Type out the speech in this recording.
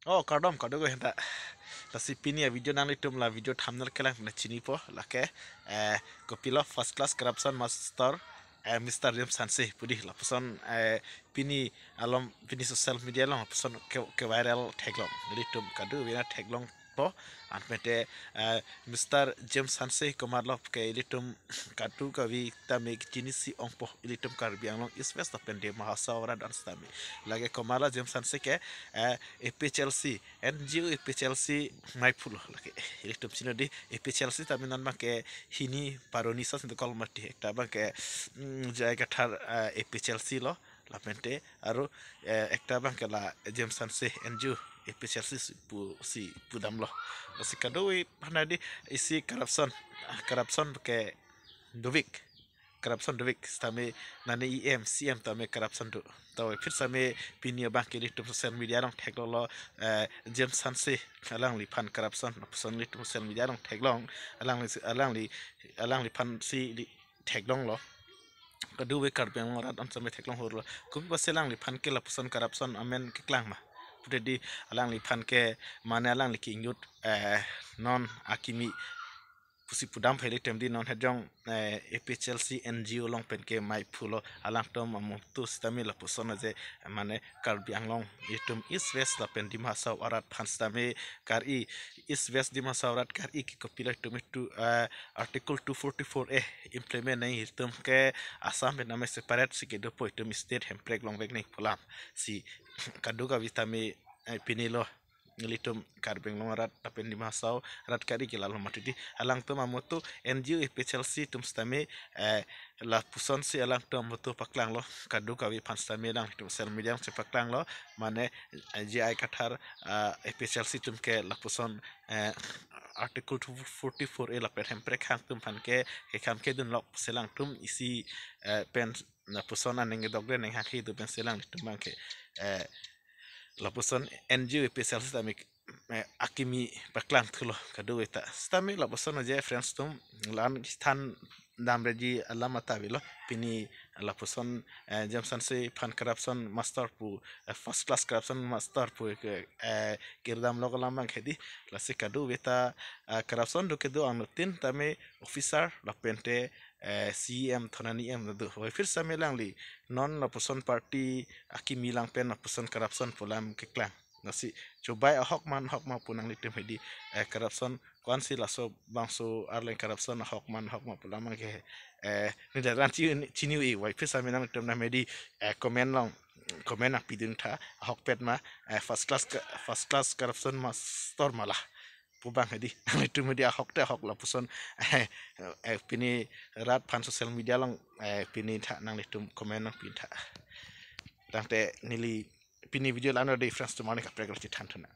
Oh, kado ko henta. La si pini ya video nang litum la video thumbnail kelang na chini po la ke kopilo first class corruption master Mr. James Sanse pudi la person pini alom pini social media long person ke viral taglong litum kado wina taglong po anpete Mr. James Sanse komarlo ke litum kadu kavi ta meg chini si ong po litum kar biang long is west of pende mahasawara dan stami lage komala James Sanse ke AP Chelsea NGO AP Chelsea mai pulo lagi ini tuh sini di AP Chelsea tapi nan ke hini paronisa sentuh kalau mati ekta ke jaya kathar AP Chelsea lo la mente aru ekta ke la James Sanse NGO AP Chelsea si pudam lo si kadoi panadi isi corruption ke Dovik corruption dovik tame nane EM CM tame corruption do तो फिर समय पिनिया bank के लिए social media rong taglo James Sanse alang li fan corruption person li social media rong taglong alang li fan si li taglong lo kadu we kar beng rat am sampai taglong hor lo kum ba selang li fan ke la person corruption amen ke klang ma putedi alang li fan ke mane alang li ki nyut non akimi pusi pudam phele tem di non hejong AP Chelsea NGO long pen ke mai phulo alang tom amu tu stami la pusona je mane kar biang long itum is west la pen di masa arat phanstami kar I is west di masa arat kar I ki copyright to article 244 implement nahi itum ke asam pe name separate si ke do po itum state hempreg long veg nei phulam si kaduga vitami pinilo ngelitum karbeng long rat tapen di masau rat kari kila lo matidi alang tu mamutu NGO IP Chelsea tum stame la puson si alang tu mamutu paklang lo kadu kawi pan stame lang tum sel media se paklang lo mane GI kathar IP Chelsea tum ke la puson article 244 la per hempre khang tum pan ke kham ke dun lok selang tum isi pen na puson anenge dogre neng hakhi tu pen selang tum bang ke lapusan NGO spesial stami akimi paklang thulo kadu eta stami lapusan aja friends tum lan stan dam reji alamata bilo pini lapusan jamsan se fan corruption master pu first class corruption master pu kirdam logo lamang khedi lasi kadu eta corruption do kedo anutin tame officer lapente CM thonani em do hoi fir samelang li non lapusan party akimi lang pen lapusan corruption pulam keklang nasi coba hokman punang litim hedi corruption kwan si laso bangso arlen corruption hokman pulam ke ni daran chini i wai fir samelang litim na medi comment long comment ak pidin tha hokpet ma first class corruption master malah pubang hedi itu media hok la puson pini rat pan social media long pini tha nang litum comment nang pin tha tangte nili pini video lano difference to manik apre gati thantuna